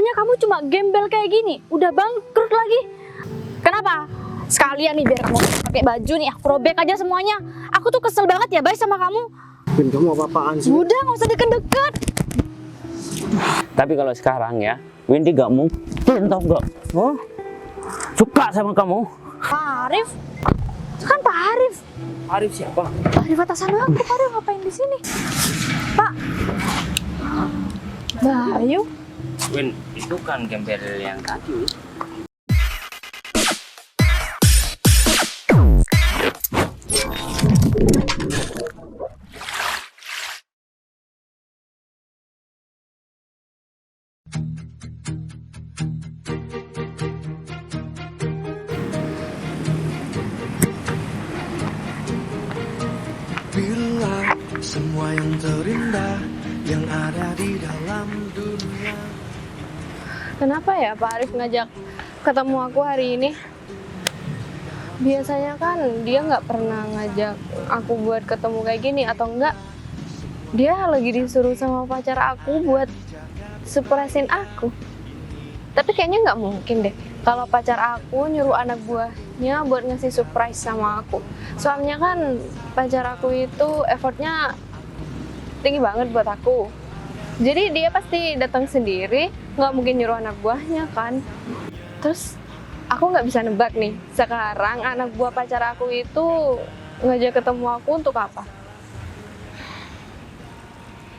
Bisanya kamu cuma gembel kayak gini, udah bangkrut lagi. Kenapa? Sekalian nih biar kamu pakai baju nih, aku robek aja semuanya. Aku tuh kesel banget ya, Bay, sama kamu. Win, kamu apa-apaan sih? Udah, nggak usah deket-deket. Tapi kalau sekarang ya, Windy gak mungkin tau gak? Oh, suka sama kamu. Pak Arif? Itu kan Pak Arif. Arif siapa? Pak Arif atasan aku, Pak Arif ngapain di sini? Pak. Bayu. Win, itu kan gembel yang tadi. Bila semua yang terindah yang ada di dalam dunia. Kenapa ya Pak Arif ngajak ketemu aku hari ini? Biasanya kan dia nggak pernah ngajak aku buat ketemu kayak gini, atau enggak dia lagi disuruh sama pacar aku buat surprisein aku. Tapi kayaknya nggak mungkin deh kalau pacar aku nyuruh anak buahnya buat ngasih surprise sama aku. Soalnya kan pacar aku itu effortnya tinggi banget buat aku. Jadi dia pasti datang sendiri, nggak mungkin nyuruh anak buahnya kan. Terus aku nggak bisa nebak nih, sekarang anak buah pacar aku itu ngajak ketemu aku untuk apa?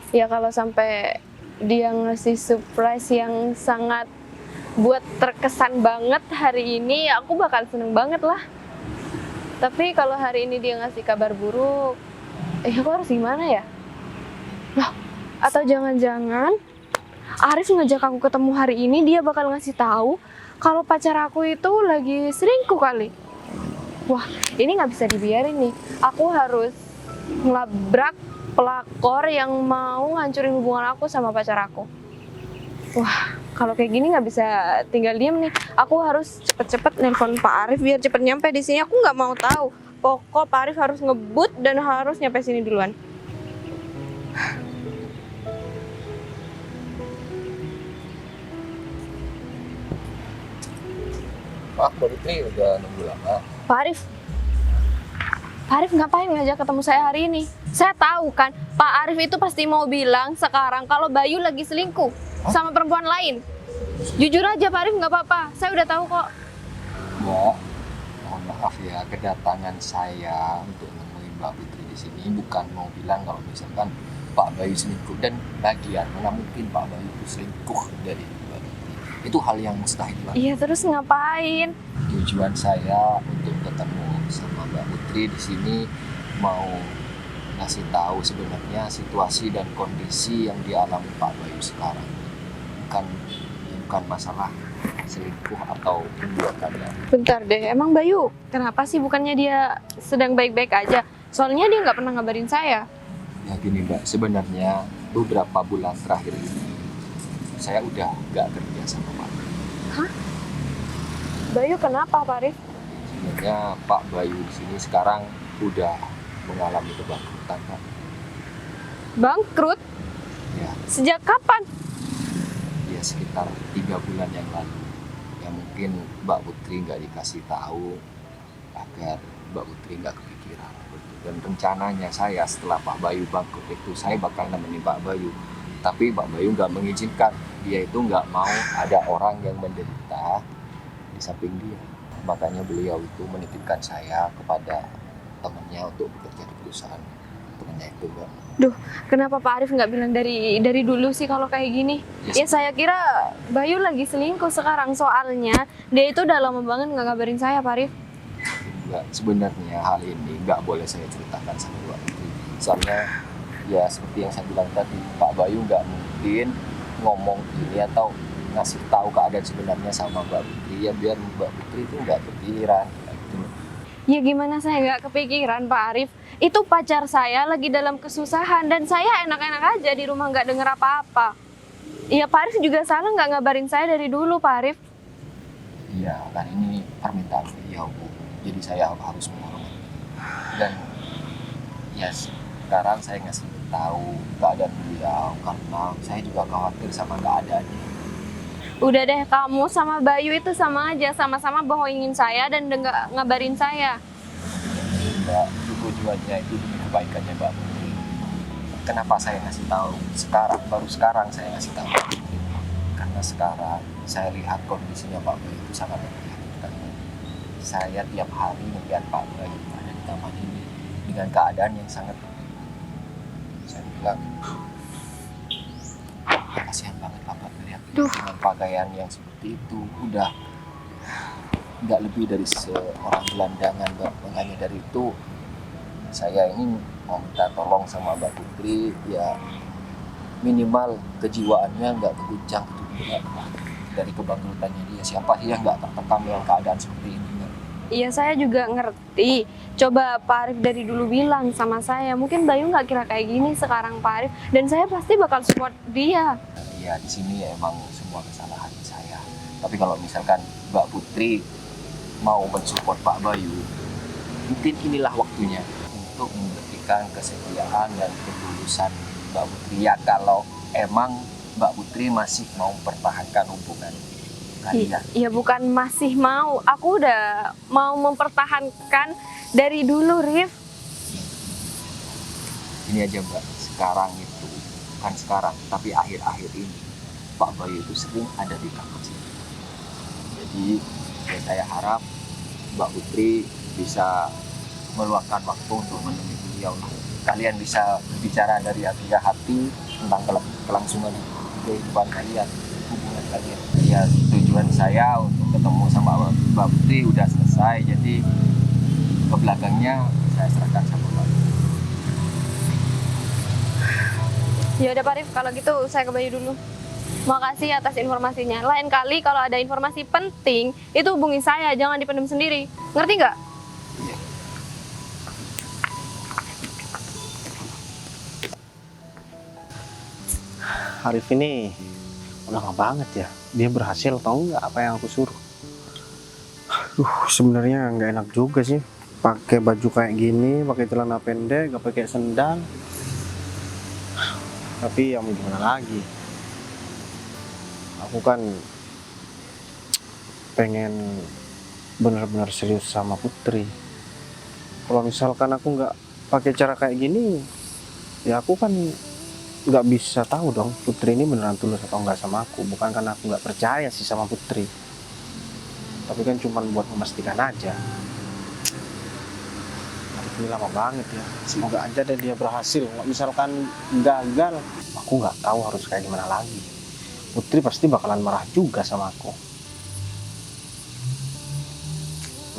Ya kalau sampai dia ngasih surprise yang sangat buat terkesan banget hari ini, ya aku bakal seneng banget lah. Tapi kalau hari ini dia ngasih kabar buruk, aku harus gimana ya? Loh, atau jangan-jangan Arif ngajak aku ketemu hari ini, dia bakal ngasih tahu kalau pacar aku itu lagi selingkuh kali. Wah, ini nggak bisa dibiarin nih. Aku harus ngelabrak pelakor yang mau ngancurin hubungan aku sama pacar aku. Wah, kalau kayak gini nggak bisa tinggal diem nih. Aku harus cepet-cepet nelpon Pak Arif biar cepet nyampe di sini. Aku nggak mau tahu. Pokok Pak Arif harus ngebut dan harus nyampe sini duluan. Pak Putri udah nunggu lama. Pak Arif ngapain ngajak ketemu saya hari ini? Saya tahu kan, Pak Arif itu pasti mau bilang sekarang kalau Bayu lagi selingkuh sama perempuan lain. Jujur aja Pak Arif, nggak apa-apa. Saya udah tahu kok. Mbak, mohon maaf ya, kedatangan saya untuk nemuin Mbak Putri di sini bukan mau bilang kalau misalkan Pak Bayu selingkuh, dan lagian mana mungkin Pak Bayu itu selingkuh dari Mbak Putri. Itu hal yang mustahil banget. Iya, terus ngapain? Tujuan saya untuk ketemu sama Mbak Putri di sini mau ngasih tahu sebenarnya situasi dan kondisi yang dialami Pak Bayu sekarang. Bukan masalah selingkuh atau perbuatannya. Bentar deh, emang Bayu kenapa sih? Bukannya dia sedang baik-baik aja? Soalnya dia nggak pernah ngabarin saya. Ya gini Mbak, sebenarnya beberapa bulan terakhir ini saya udah gak kerja sama Pak. Hah? Bayu kenapa Pak Arif? Sebenarnya Pak Bayu di sini sekarang udah mengalami kebangkrutan Pak. Bangkrut? Ya, Sejak kapan? ya sekitar 3 bulan yang lalu. Ya mungkin Mbak Putri nggak dikasih tahu agar Mbak Putri nggak kepikiran. Dan rencananya saya setelah Pak Bayu bangkrut itu saya bakal nemenin Pak Bayu. Tapi Pak Bayu nggak mengizinkan. Dia itu nggak mau ada orang yang menderita di samping dia. Makanya beliau itu menitipkan saya kepada temannya untuk bekerja di perusahaan temannya itu Mbak. Duh, kenapa Pak Arif nggak bilang dari dulu sih kalau kayak gini? Yes. Ya saya kira Bayu lagi selingkuh sekarang, soalnya dia itu udah lama banget nggak ngabarin saya Pak Arif. Enggak, sebenarnya hal ini nggak boleh saya ceritakan sama Mbak Putri. Soalnya ya seperti yang saya bilang tadi, Pak Bayu nggak mungkin ngomong ini atau ngasih tahu keadaan sebenarnya sama Mbak Putri ya biar Mbak Putri itu nggak kepikiran. Gitu. Ya gimana saya nggak kepikiran Pak Arif? Itu pacar saya lagi dalam kesusahan dan saya enak-enak aja di rumah nggak denger apa-apa. Iya Pak Arif juga salah nggak ngabarin saya dari dulu Pak Arif. Iya, kan ini permintaan beliau Bu. Jadi saya harus menghormati. Dan ya sekarang saya ngasih tahu keadaan beliau karena saya juga khawatir sama keadaannya. Udah deh, kamu sama Bayu itu sama aja, sama-sama bohongin saya dan nggak ngabarin saya. Mbak, itu tujuannya itu demi kebaikannya Mbak Putri. Kenapa saya ngasih tahu sekarang, baru sekarang saya ngasih tahu Mbak Putri? Karena sekarang saya lihat kondisinya Pak Bayu itu sangat memprihatinkan. Saya tiap hari melihat Pak Bayu ada di taman ini dengan keadaan yang sangat, saya bilang, kasihan banget Pak melihat dengan pakaian yang seperti itu. Udah nggak lebih dari seorang gelandangan Mbak. Makanya dari itu saya ini mau minta tolong sama Mbak Putri, ya minimal kejiwaannya nggak keguncang gitu, dari kebangkrutannya dia. Siapa sih yang nggak tertekan dengan keadaan seperti ini Mbak? Iya, saya juga ngerti. Coba Pak Arif dari dulu bilang sama saya, mungkin Bayu nggak kira kayak gini sekarang Pak Arif, dan saya pasti bakal support dia. Ya di sini ya emang semua kesalahan saya. Tapi kalau misalkan Mbak Putri mau mensupport Pak Bayu, mungkin inilah waktunya untuk membuktikan kesetiaan dan ketulusan Mbak Putri. Ya kalau emang Mbak Putri masih mau mempertahankan hubungan kalian. Iya, bukan masih mau, aku udah mau mempertahankan dari dulu, Rif. Ini aja Mbak, sekarang itu, bukan sekarang, tapi akhir-akhir ini Pak Bayu itu sering ada di kampus ini. Jadi ya saya harap Mbak Putri bisa meluangkan waktu untuk menemui beliau. Kalian bisa berbicara dari hati ke hati tentang kelangsungan kehidupan kalian, hubungan kalian. Ya tujuan saya untuk ketemu sama Mbak Putri udah selesai, jadi ke belakangnya saya serahkan sama Mbak. Ya udah Pak Rif, kalau gitu saya ke Bayu dulu. Makasih atas informasinya. Lain kali kalau ada informasi penting, itu hubungi saya, jangan dipendam sendiri. Ngerti nggak? Iya. Arif ini udah nggak banget ya. Dia berhasil tahu nggak apa yang aku suruh. Sebenarnya nggak enak juga sih. Pakai baju kayak gini, pakai celana pendek, nggak pakai sendal. Tapi ya mau gimana lagi? Aku kan pengen benar-benar serius sama Putri. Kalau misalkan aku nggak pakai cara kayak gini, ya aku kan nggak bisa tahu dong Putri ini beneran tulus atau nggak sama aku. Bukan karena aku nggak percaya sih sama Putri, tapi kan cuma buat memastikan aja. Ini lama banget ya. Semoga aja deh dia berhasil. Kalau misalkan gagal, aku nggak tahu harus kayak gimana lagi. Putri pasti bakalan marah juga sama aku.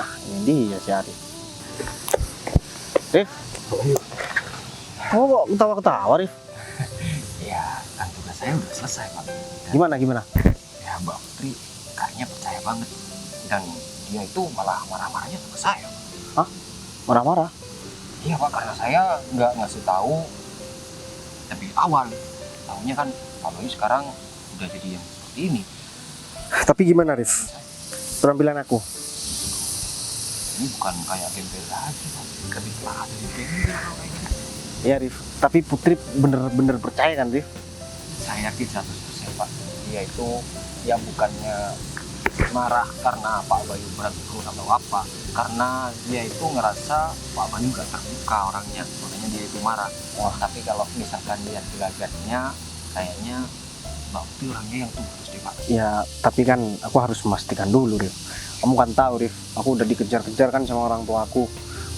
Nah ini dia si Arif. Rif, kamu kok ketawa-ketawa Rif? Ya kan tugas saya udah selesai Pak. Gimana? Ya Mbak Putri kayaknya percaya banget, dan dia itu malah marah-marahnya ke saya. Hah? Marah-marah? Iya Pak, karena saya nggak ngasih tahu lebih awal. Tahunya kan Pak Bayu sekarang udah jadi yang seperti ini. Tapi gimana Rif? Penampilan aku? Ini bukan kayak gembel lagi Pak, lebih parah dari gembel kalau kayak gini. Iya Rif, tapi Putri bener-bener percaya kan Rif? Saya yakin 100% Pak, dia itu ya bukannya marah karena Pak Bayu berantem atau apa, karena dia itu ngerasa Pak Bayu gak terbuka orangnya, makanya dia itu marah. Wah, tapi kalau misalkan lihat gelagatnya, kayaknya Mbak Putri orangnya yang tulus deh Pak. Ya, tapi kan aku harus memastikan dulu Rif. Kamu kan tahu Rif, aku udah dikejar-kejar kan sama orang tua aku.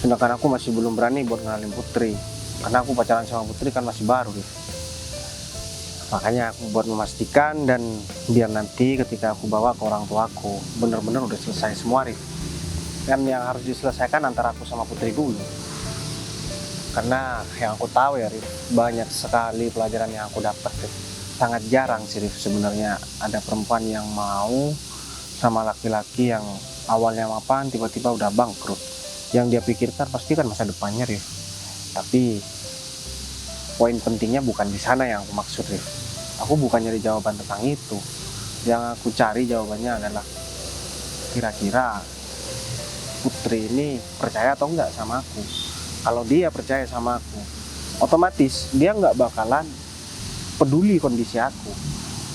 Sedangkan aku masih belum berani buat ngenalin Putri. Karena aku pacaran sama Putri kan masih baru Rif. Makanya aku buat memastikan, dan biar nanti ketika aku bawa ke orang tua aku bener-bener udah selesai semua Rif. Kan yang harus diselesaikan antara aku sama Putri dulu. Karena yang aku tahu ya Rif, banyak sekali pelajaran yang aku dapat Rif. Sangat jarang sih Rif sebenarnya ada perempuan yang mau sama laki-laki yang awalnya mapan tiba-tiba udah bangkrut. Yang dia pikirkan pasti kan masa depannya Rif. Tapi poin pentingnya bukan di sana yang aku maksud Rif. Aku bukan nyari jawaban tentang itu. Yang aku cari jawabannya adalah kira-kira Putri ini percaya atau enggak sama aku. Kalau dia percaya sama aku, otomatis dia nggak bakalan peduli kondisi aku.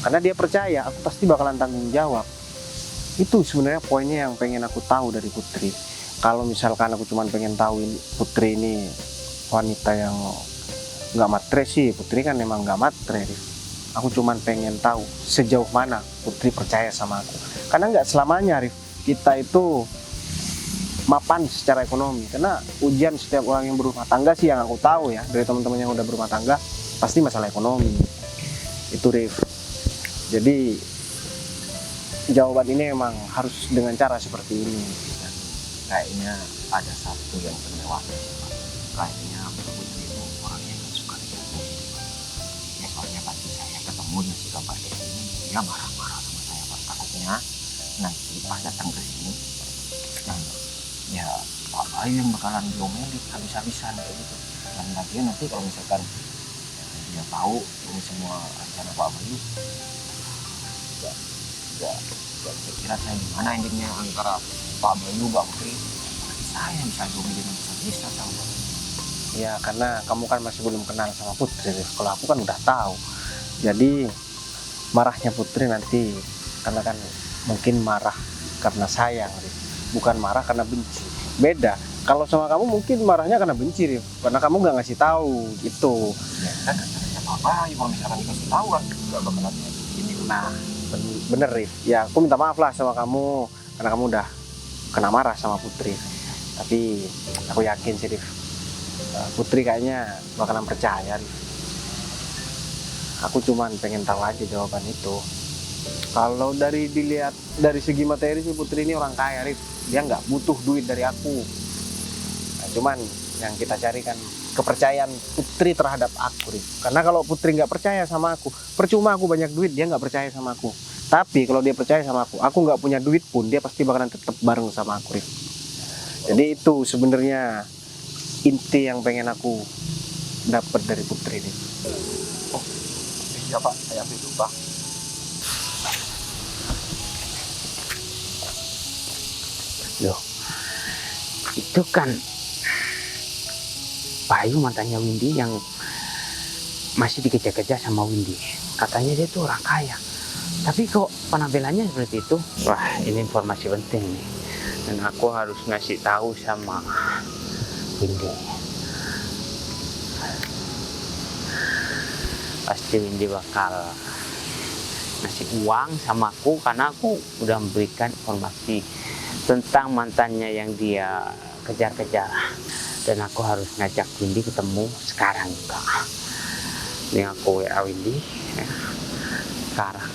karena dia percaya aku pasti bakalan tanggung jawab. Itu sebenarnya poinnya yang pengen aku tahu dari Putri. Kalau misalkan aku cuma pengen tahu Putri ini wanita yang nggak matre sih, Putri kan memang nggak matre, Rif. Aku cuma pengen tahu sejauh mana Putri percaya sama aku. Karena nggak selamanya, Rif, kita itu mapan secara ekonomi. Karena ujian setiap orang yang berumah tangga sih yang aku tahu ya, dari teman-teman yang udah berumah tangga, pasti masalah ekonomi. Itu, Rif. Jadi jawaban ini memang harus dengan cara seperti ini. Kayaknya ada satu yang terlewatkan, Pak. Kayaknya Mbak Putri itu orangnya nggak suka dibantu. Ya soalnya tadi saya ketemu dan juga Pak Devi, dia marah-marah sama saya, Pak. Takutnya nanti pas datang ke sini, nah, ya Pak Bayu yang bakalan diomelin habis-habisan kayak gitu. Dan lagi nanti kalau misalkan dia tahu ini semua rencana Pak Bayu, ya kira-kira saya gimana endingnya antara Pak Bayu, Mbak Putri. Saya bisa diomelin bisa sama Pak Bayu. Ya karena kamu kan masih belum kenal sama Putri, Rif. Kalau aku kan udah tahu. Jadi marahnya Putri nanti karena kan mungkin marah karena sayang, Rif. Bukan marah karena benci. Beda. Kalau sama kamu mungkin marahnya karena benci, Rif. Karena kamu nggak ngasih tahu gitu. Ya kan rencananya Pak Bayu kalau misalkan dikasih tahu kan nggak bakalan kayak gini. Nah, bener, Rif. Ya aku minta maaf lah sama kamu karena kamu udah kena marah sama Putri. Tapi aku yakin sih, Rif, Putri kayaknya bakalan percaya, Rif. Aku cuman pengen tahu aja jawaban itu. Kalau dilihat dari segi materi sih Putri ini orang kaya, Rif. Dia nggak butuh duit dari aku. Nah, cuman yang kita cari kan kepercayaan Putri terhadap aku, Rif. Karena kalau Putri nggak percaya sama aku, percuma aku banyak duit, dia nggak percaya sama aku. Tapi kalau dia percaya sama aku nggak punya duit pun dia pasti bakalan tetap bareng sama aku, Rif. Jadi itu sebenarnya inti yang pengen aku dapat dari Putri ini. Oh iya Pak, saya ambil dulu Pak. Loh, itu kan Bayu mantannya Windy yang masih dikejar-kejar sama Windy. Katanya dia tuh orang kaya. Tapi kok penampilannya seperti itu? Wah, ini informasi penting nih. Dan aku harus ngasih tahu sama Windy. Pasti Windy bakal ngasih uang sama aku karena aku udah memberikan informasi tentang mantannya yang dia kejar-kejar. Dan aku harus ngajak Windy ketemu sekarang juga. Ini aku WA Windy ya. Sekarang.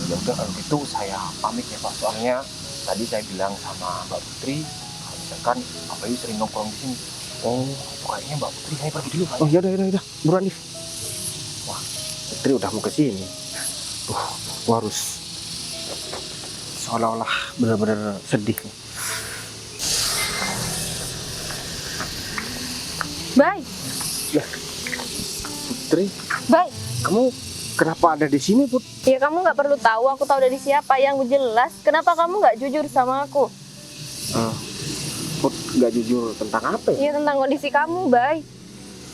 Ya udah kalau gitu saya pamit ya Pak. Soalnya tadi saya bilang sama Mbak Putri kalau misalkan Pak Bayu sering nongkrong di sini. Oh, itu kayaknya Mbak Putri saya pergi dulu Pak. Oh ya udah, buruan, Rif. Wah, Putri udah mau ke sini. Gua harus seolah-olah benar-benar sedih nih. Bye. Putri, Bye. kamu kenapa ada di sini, Put? Ya kamu nggak perlu tahu aku tahu dari siapa. Yang jelas, kenapa kamu nggak jujur sama aku? Put, nggak jujur tentang apa ya? Ya tentang kondisi kamu, Bay.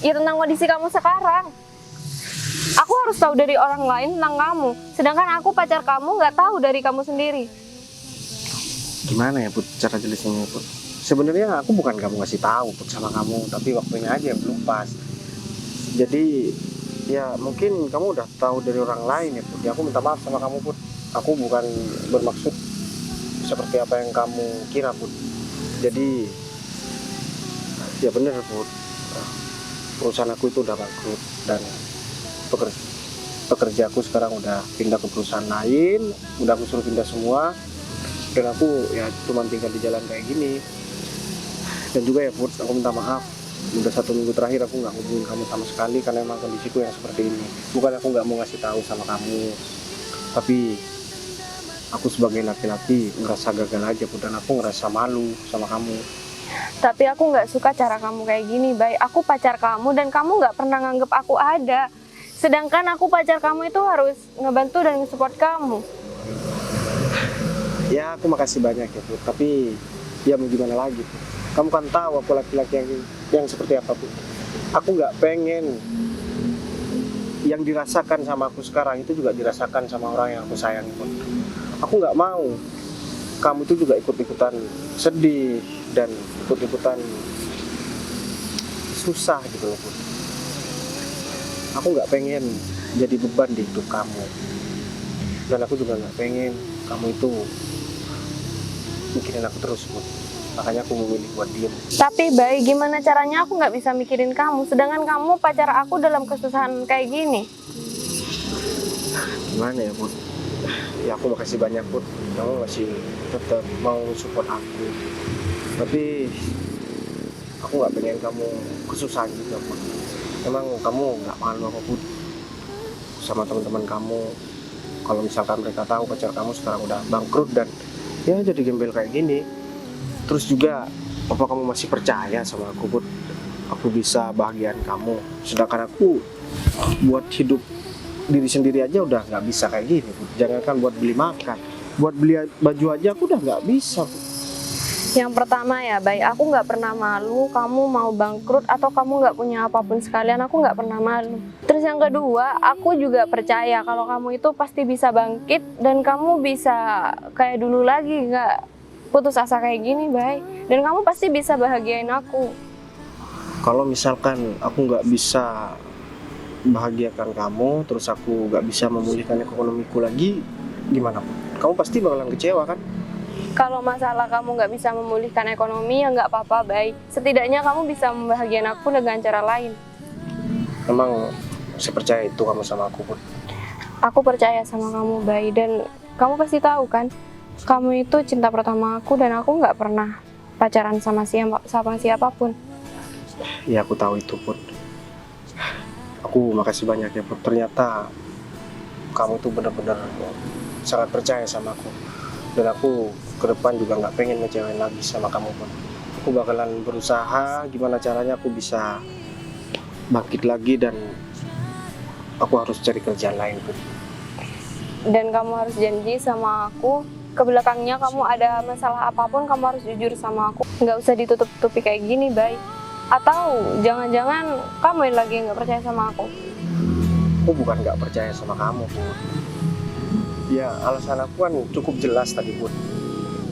Ya tentang kondisi kamu sekarang. Aku harus tahu dari orang lain tentang kamu. Sedangkan aku pacar kamu nggak tahu dari kamu sendiri. Gimana ya, Put, cara jelasinnya, Put? Sebenarnya aku bukan kamu ngasih tahu, Put, sama kamu, tapi waktunya aja yang belum pas. Jadi ya mungkin kamu udah tahu dari orang lain ya, Put. Ya, aku minta maaf sama kamu, Put. Aku bukan bermaksud seperti apa yang kamu kira, Put. Jadi ya bener, Put. Perusahaan aku itu udah bangkrut dan pekerja aku sekarang udah pindah ke perusahaan lain, udah aku suruh pindah semua, dan aku ya cuma tinggal di jalan kayak gini. Dan juga ya, Put, aku minta maaf, udah 1 minggu terakhir aku nggak hubungin kamu sama sekali karena emang kondisiku yang seperti ini. Bukan aku nggak mau ngasih tahu sama kamu, tapi aku sebagai laki-laki ngerasa gagal aja, Put, dan aku ngerasa malu sama kamu. Tapi aku nggak suka cara kamu kayak gini, Bay. Aku pacar kamu dan kamu nggak pernah nganggep aku ada. Sedangkan aku pacar kamu itu harus ngebantu dan nge-support kamu. Ya aku makasih banyak ya, Put, tapi ya mau gimana lagi, Put. Kamu kan tahu aku laki-laki yang seperti apa, Put. Aku nggak pengen yang dirasakan sama aku sekarang itu juga dirasakan sama orang yang aku sayangi Put. Aku nggak mau kamu itu juga ikut-ikutan sedih dan ikut-ikutan susah gitu loh Put. Aku nggak pengen jadi beban di hidup kamu, dan aku juga nggak pengen kamu itu mikirin aku terus Put. Makanya aku memilih buat diem. Tapi baik, gimana caranya aku nggak bisa mikirin kamu, sedangkan kamu pacar aku dalam kesusahan kayak gini? Gimana ya Put? Ya aku makasih banyak Put, kamu masih tetap mau support aku. Tapi aku nggak pengen kamu kesusahan juga Put. Emang kamu nggak malu apa Put sama teman-teman kamu kalau misalkan mereka tahu pacar kamu sekarang udah bangkrut dan ya jadi gembel kayak gini? Terus juga apa kamu masih percaya sama aku Put? Aku bisa bahagiain kamu, sedangkan aku buat hidup diri sendiri aja udah nggak bisa kayak gini Put. Jangankan buat beli makan, buat beli baju aja aku udah nggak bisa Put. Yang pertama ya, baik, aku nggak pernah malu kamu mau bangkrut atau kamu nggak punya apapun sekalian, aku nggak pernah malu. Terus yang kedua, aku juga percaya kalau kamu itu pasti bisa bangkit dan kamu bisa kayak dulu lagi, nggak putus asa kayak gini, baik. Dan kamu pasti bisa bahagiain aku. Kalau misalkan aku nggak bisa bahagiakan kamu, terus aku nggak bisa memulihkan ekonomiku lagi, gimana Put? Kamu pasti bakalan kecewa kan? Kalau masalah kamu nggak bisa memulihkan ekonomi, ya nggak apa-apa, baik. Setidaknya kamu bisa membahagiakan aku dengan cara lain. Emang sepercaya itu kamu sama aku Put? Aku percaya sama kamu, baik. Dan kamu pasti tahu kan, kamu itu cinta pertama aku dan aku nggak pernah pacaran sama siapapun. Ya aku tahu itu Put. Aku makasih banyak ya Put. Ternyata kamu tuh benar-benar sangat percaya sama aku. Dan aku ke depan juga nggak pengen ngecewain lagi sama kamu Put. Aku bakalan berusaha gimana caranya aku bisa bangkit lagi dan aku harus cari kerjaan lain Put. Dan kamu harus janji sama aku, ke belakangnya kamu ada masalah apapun kamu harus jujur sama aku. Nggak usah ditutup-tutupi kayak gini, baik. Atau jangan-jangan kamu yang lagi nggak percaya sama aku. Aku bukan nggak percaya sama kamu Put. Ya alasan aku kan cukup jelas tadi Put.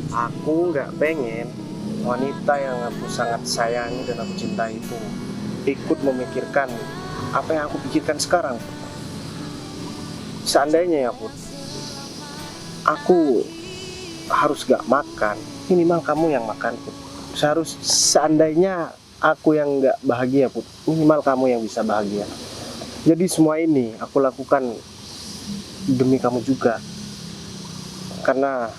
Aku nggak pengen wanita yang aku sangat sayangi dan aku cintai itu ikut memikirkan apa yang aku pikirkan sekarang. Seandainya ya Put, aku harus gak makan, minimal kamu yang makan Put. Seandainya aku yang gak bahagia Put, minimal kamu yang bisa bahagia. Jadi semua ini aku lakukan demi kamu juga, karena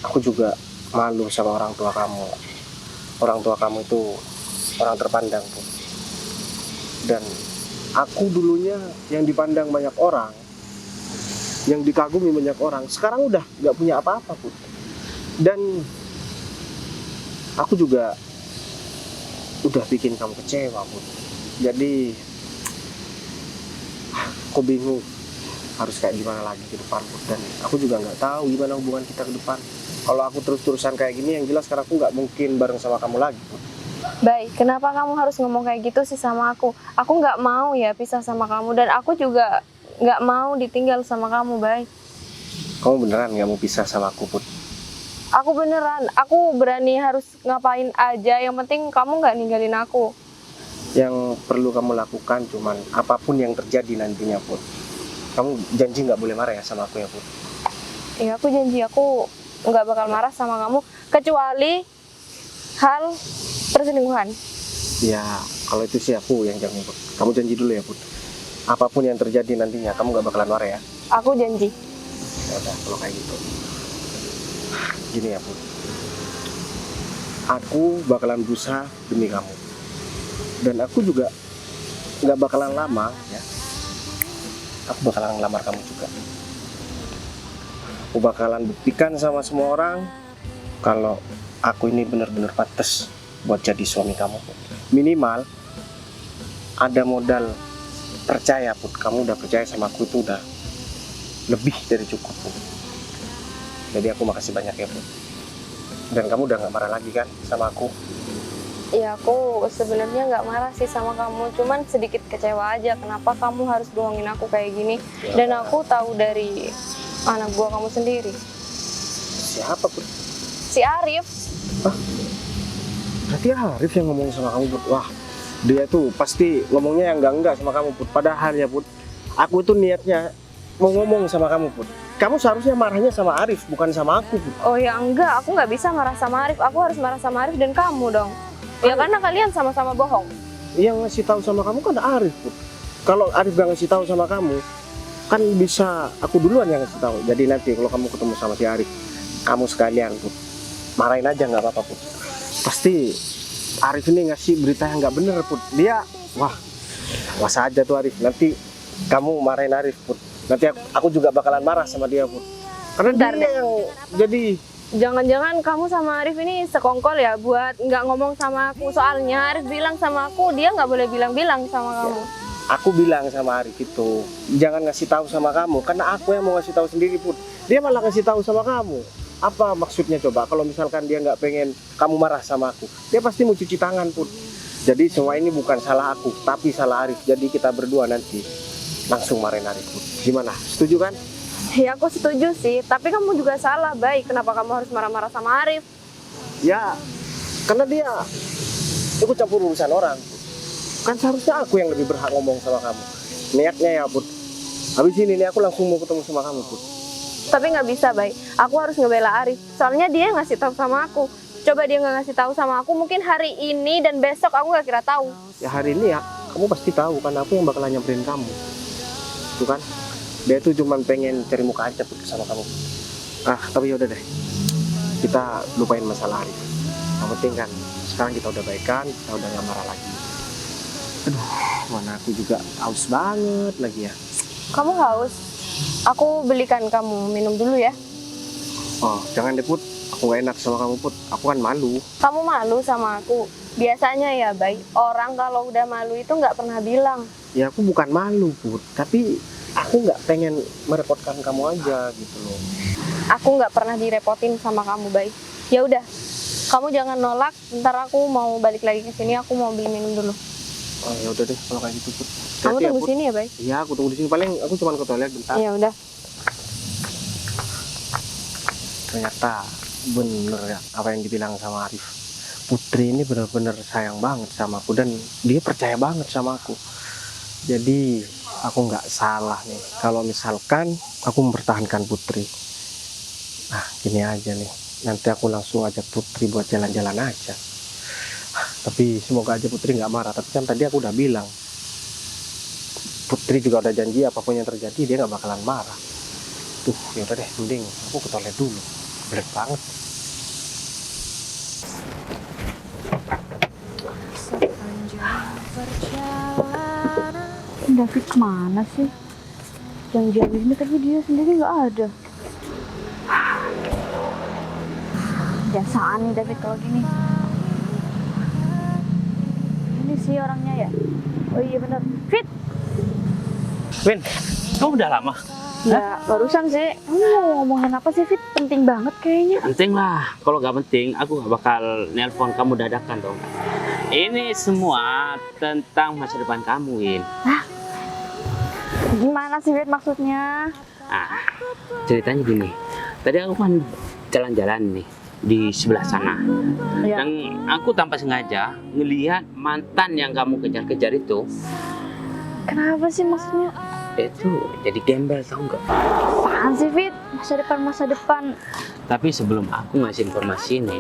aku juga malu sama orang tua kamu. Orang tua kamu itu orang terpandang Put. Dan aku dulunya yang dipandang banyak orang, yang dikagumi banyak orang, sekarang udah gak punya apa-apa Put. Dan aku juga udah bikin kamu kecewa Put. Jadi aku bingung harus kayak gimana lagi ke depan Put. Dan aku juga nggak tahu gimana hubungan kita ke depan. Kalau aku terus-terusan kayak gini, yang jelas sekarang aku nggak mungkin bareng sama kamu lagi Put. Baik, kenapa kamu harus ngomong kayak gitu sih sama aku? Aku nggak mau ya pisah sama kamu dan aku juga nggak mau ditinggal sama kamu, baik. Kamu beneran nggak mau pisah sama aku Put? Aku beneran, aku berani harus ngapain aja, yang penting kamu nggak ninggalin aku. Yang perlu kamu lakukan cuman apapun yang terjadi nantinya Put, kamu janji nggak boleh marah ya sama aku ya Put? Ya aku janji aku nggak bakal marah sama kamu kecuali hal perselingkuhan. Ya kalau itu sih aku yang jamin Put. Kamu janji dulu ya Put. Apapun yang terjadi nantinya kamu nggak bakalan marah ya? Aku janji. Ya udah kalau kayak gitu. Gini ya Put. Aku bakalan berusaha demi kamu. Dan aku juga nggak bakalan lama ya. Aku bakalan ngelamar kamu juga. Aku bakalan buktikan sama semua orang kalau aku ini benar-benar pantas buat jadi suami kamu. Minimal ada modal percaya Put. Kamu udah percaya sama aku itu udah lebih dari cukup Put. Jadi aku makasih banyak ya Put. Dan kamu udah gak marah lagi kan sama aku? Ya aku sebenarnya nggak marah sih sama kamu, cuman sedikit kecewa aja kenapa kamu harus bohongin aku kayak gini. Dan aku tahu dari anak buah kamu sendiri, Siapa Put? si Arif. Berarti Arif yang ngomong sama kamu Put. Wah, dia tuh pasti ngomongnya yang enggak sama kamu Put. Padahal ya Put, aku itu niatnya mau ngomong sama kamu Put. Kamu seharusnya marahnya sama Arif, bukan sama aku Put. Oh ya enggak, aku nggak bisa marah sama Arif. Aku harus marah sama Arif dan kamu dong. Ya karena kalian sama-sama bohong. Yang ngasih tahu sama kamu kan Arif Put. Kalau Arif gak ngasih tahu sama kamu, kan bisa aku duluan yang ngasih tahu. Jadi nanti kalau kamu ketemu sama si Arif, kamu sekalian Put, marahin aja nggak apa-apa Put. Pasti Arif ini ngasih berita yang nggak bener Put. Dia, wah, awas aja tuh Arif. Nanti kamu marahin Arif Put. Nanti aku juga bakalan marah sama dia Put. Karena Bentar dia yang jadi. Jangan-jangan kamu sama Arif ini sekongkol ya buat nggak ngomong sama aku. Soalnya Arif bilang sama aku dia nggak boleh bilang-bilang sama kamu. Aku bilang sama Arif itu, jangan ngasih tahu sama kamu, karena aku yang mau ngasih tahu sendiri Put. Dia malah ngasih tahu sama kamu. Apa maksudnya coba? Kalau misalkan dia nggak pengen kamu marah sama aku, dia pasti mau cuci tangan Put. Jadi semua ini bukan salah aku, tapi salah Arif. Jadi kita berdua nanti langsung marahin Arif Put. Gimana? Setuju kan? Ya aku setuju sih, tapi kamu juga salah, baik. Kenapa kamu harus marah-marah sama Arif? Ya, karena dia ikut campur urusan orang. Kan seharusnya aku yang lebih berhak ngomong sama kamu. Niatnya ya Put. Habis ini nih aku langsung mau ketemu sama kamu Put. Tapi nggak bisa, baik. Aku harus ngebela Arif. Soalnya dia yang ngasih tahu sama aku. Coba dia nggak ngasih tahu sama aku, mungkin hari ini dan besok aku nggak kira tahu. Ya hari ini ya kamu pasti tahu kan aku yang bakalan nyamperin kamu. Tuh kan? Dia tuh cuma pengen cari muka aja Put sama kamu. Tapi yaudah deh. Kita lupain masalah Arif. Yang penting kan sekarang kita udah baikan, kita udah nggak marah lagi. Aduh, mana aku juga haus banget lagi ya. Kamu haus? Aku belikan kamu minum dulu ya. Oh, jangan deh Put. Aku gak enak sama kamu Put. Aku kan malu. Kamu malu sama aku? Biasanya ya, baik. Orang kalau udah malu itu nggak pernah bilang. Ya aku bukan malu Put, tapi aku nggak pengen merepotkan kamu aja gitu loh. Aku nggak pernah direpotin sama kamu, baik. Ya udah, kamu jangan nolak. Ntar aku mau balik lagi ke sini. Aku mau beli minum dulu. Oh ya udah deh kalau kayak gitu Put. Kamu Hati-hati ya, tunggu Put. sini ya, baik. Iya aku tunggu di sini. Paling aku cuma ke toilet bentar. Ya udah. Ternyata bener ya apa yang dibilang sama Arif. Putri ini bener-bener sayang banget sama aku dan dia percaya banget sama aku. Jadi aku nggak salah nih kalau misalkan aku mempertahankan Putri. Nah gini aja nih, nanti aku langsung ajak Putri buat jalan-jalan aja. Tapi semoga aja Putri nggak marah. Tapi kan tadi aku udah bilang Putri juga udah janji apapun yang terjadi dia nggak bakalan marah. Tuh yaudah deh, mending aku ke toilet dulu. Berat banget. David kemana sih? Yang ini tapi dia sendiri nggak ada. Biasaan nih David kalau gini. Ini sih orangnya ya. Oh iya benar. Fit. Win, kamu udah lama? Ya barusan sih. Kamu mau ngomongin apa sih Fit? Penting banget kayaknya. Penting lah, kalau nggak penting aku nggak bakal nelpon kamu dadakan dong. Ini semua tentang masa depan kamu, Win. Gimana sih Fit maksudnya? Ceritanya gini, tadi aku kan jalan-jalan nih di sebelah sana. Ya. Dan aku tanpa sengaja ngelihat mantan yang kamu kejar-kejar itu. Kenapa sih maksudnya? Itu jadi gembel, tau nggak? Apaan sih Fit? Masa depan. Tapi sebelum aku ngasih informasi ini,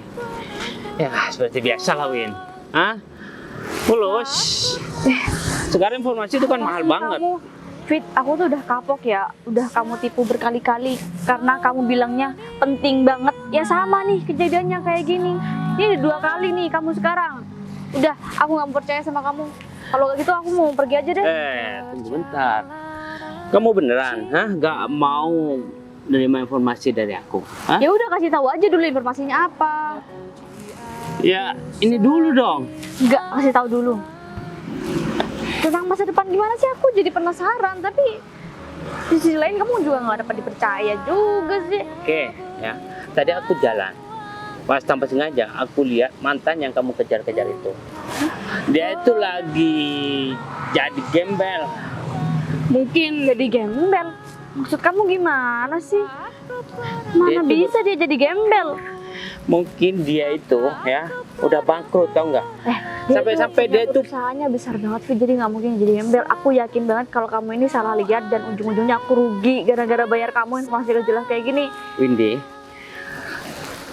ya seperti biasa lah, Win. Mulus. Sekarang informasi itu kan mahal banget. Kamu, Fit, aku tuh udah kapok ya. Udah kamu tipu berkali-kali karena kamu bilangnya penting banget. Ya sama nih kejadiannya kayak gini. Ini 2 kali nih kamu sekarang. Udah, aku nggak mau percaya sama kamu. Kalau kayak gitu aku mau pergi aja deh. Tunggu bentar. Kamu beneran, gak mau nerima informasi dari aku? Ya udah kasih tahu aja dulu informasinya apa. Ya, ini dulu dong. Nggak kasih tahu dulu. Tentang masa depan gimana sih aku jadi penasaran, tapi di sisi lain kamu juga nggak dapat dipercaya juga sih. Oke, ya. Tadi aku jalan. pas tanpa sengaja aku lihat mantan yang kamu kejar-kejar itu. Dia itu lagi jadi gembel. Mungkin jadi gembel. Maksud kamu gimana sih? Mana Dia itu- bisa dia jadi gembel? Mungkin dia itu ya udah bangkrut, tau nggak? Sampai-sampai dia tuh usahanya besar banget, Fit, jadi nggak mungkin jadi gembel. Aku yakin banget kalau kamu ini salah lihat dan ujung-ujungnya aku rugi gara-gara bayar kamu informasi gak jelas kayak gini. Windy,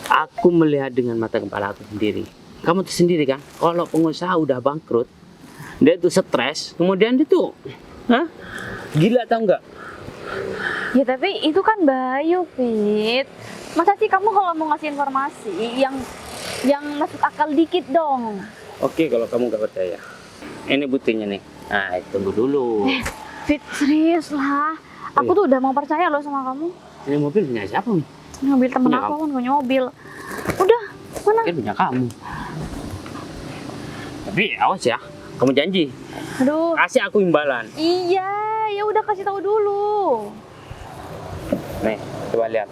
aku melihat dengan mata kepala aku sendiri. Kamu tuh sendiri kan, kalau pengusaha udah bangkrut, dia tuh stres, kemudian dia tuh, gila tau nggak? Ya tapi itu kan Bayu, Fit. Masa sih kamu kalau mau ngasih informasi yang masuk akal dikit dong. Oke, kalau kamu nggak percaya, ini buktinya nih. Nah, tunggu dulu. Fit, serius lah. Aku tuh udah mau percaya loh sama kamu. Ini mobil punya siapa nih? Ini mobil temen Punya aku kan punya mobil. Udah, mana? Mungkin punya kamu. Tapi awas ya, kamu janji Aduh. kasih aku imbalan. Iya, ya udah kasih tahu dulu. Nih, coba lihat.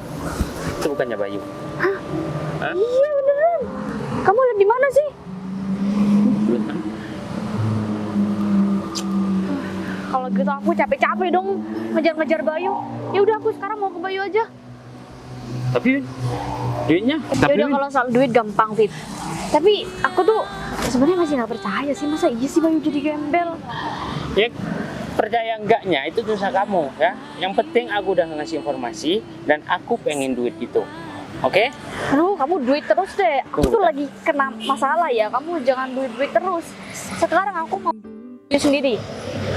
Itu bukannya Bayu. Hah? Iya beneran. Kamu lihat di mana sih? Lihat kan? Kalau gitu aku capek-capek dong ngejar-ngejar Bayu. Ya udah aku sekarang mau ke Bayu aja. Tapi duitnya. Ya udah kalau soal duit gampang, Fit. Tapi aku tuh sebenarnya masih nggak percaya sih, masa iya sih Bayu jadi gembel? Ya, percaya enggaknya itu dosa kamu ya. Yang penting aku udah ngasih informasi dan aku pengen duit itu. Oke? Aduh, kamu duit terus deh. Aku tuh Tuh. lagi kena masalah ya. Kamu jangan duit-duit terus. Sekarang aku mau duit sendiri.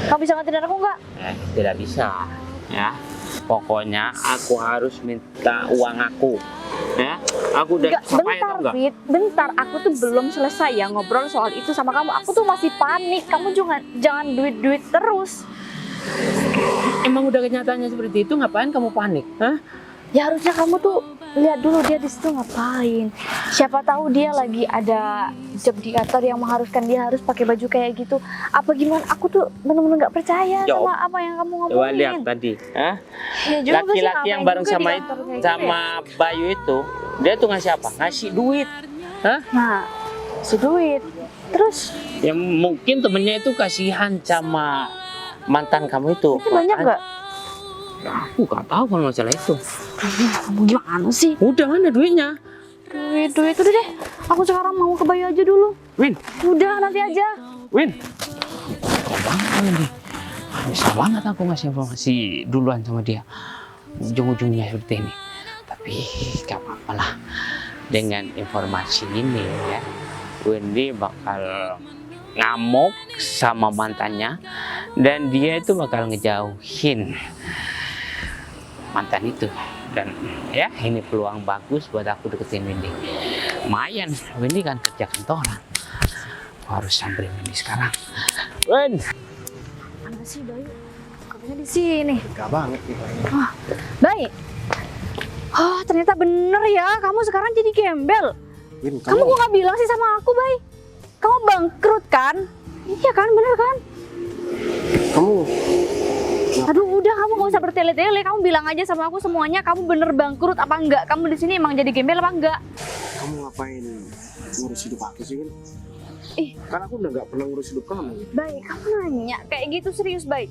Kamu bisa nganterin aku nggak? Tidak bisa ya. Pokoknya aku harus minta uang aku. Ya, aku udah Enggak, susah payah, bentar, tau nggak? Fit. Bentar, aku tuh belum selesai ya ngobrol soal itu sama kamu. Aku tuh masih panik. Kamu juga jangan duit-duit terus. Emang udah kenyataannya seperti itu, ngapain kamu panik? Hah? Ya harusnya kamu tuh lihat dulu dia di situ ngapain. Siapa tahu dia lagi ada job di kantor yang mengharuskan dia harus pakai baju kayak gitu. Apa gimana? Aku tuh bener-bener nggak percaya Job? sama apa yang kamu ngomongin. Coba lihat tadi. Hah? Ya juga sih, Laki-laki yang ngapain bareng juga di sama kantor kayak gitu sama Bayu itu, dia tuh ngasih apa? Ngasih duit. Hah? ya. Nah, si duit. Terus Ya mungkin temennya itu kasihan sama mantan kamu itu. itu banyak nggak? Aku gak tahu kalau masalah itu. Kamu gimana sih? Udah mana duitnya? Duit udah deh. Aku sekarang mau ke Bayu aja dulu. Win, Udah nanti aja. Win. Kok banget nih? Bisa banget aku ngasih informasi duluan sama dia. Ujung-ujungnya seperti ini. Tapi gak apa-apa lah. Dengan informasi ini ya, Wendy bakal ngamuk sama mantannya. Dan dia itu bakal ngejauhin mantan itu. Dan ya ini peluang bagus buat aku deketin Wendy. Lumayan, Wendy kan kerja kantoran. Aku harus samperin Wendy sekarang. Wen, Mana sih Bayu? Katanya di sini. Gak banget nih. Baik. Oh, ternyata bener ya. Kamu sekarang jadi gembel. Win, Kamu kok nggak bilang sih sama aku, Bay? Kamu bangkrut kan? Iya kan, bener kan? kamu Aduh, udah kamu nggak usah bertele-tele. Kamu bilang aja sama aku semuanya. Kamu bener bangkrut apa enggak? Kamu di sini emang jadi gembel apa enggak? kamu ngapain ngurus hidup aku sih, Win? Ih. Kan aku udah gak pernah ngurus hidup kamu. Bay, kamu nanya kayak gitu serius, Bay?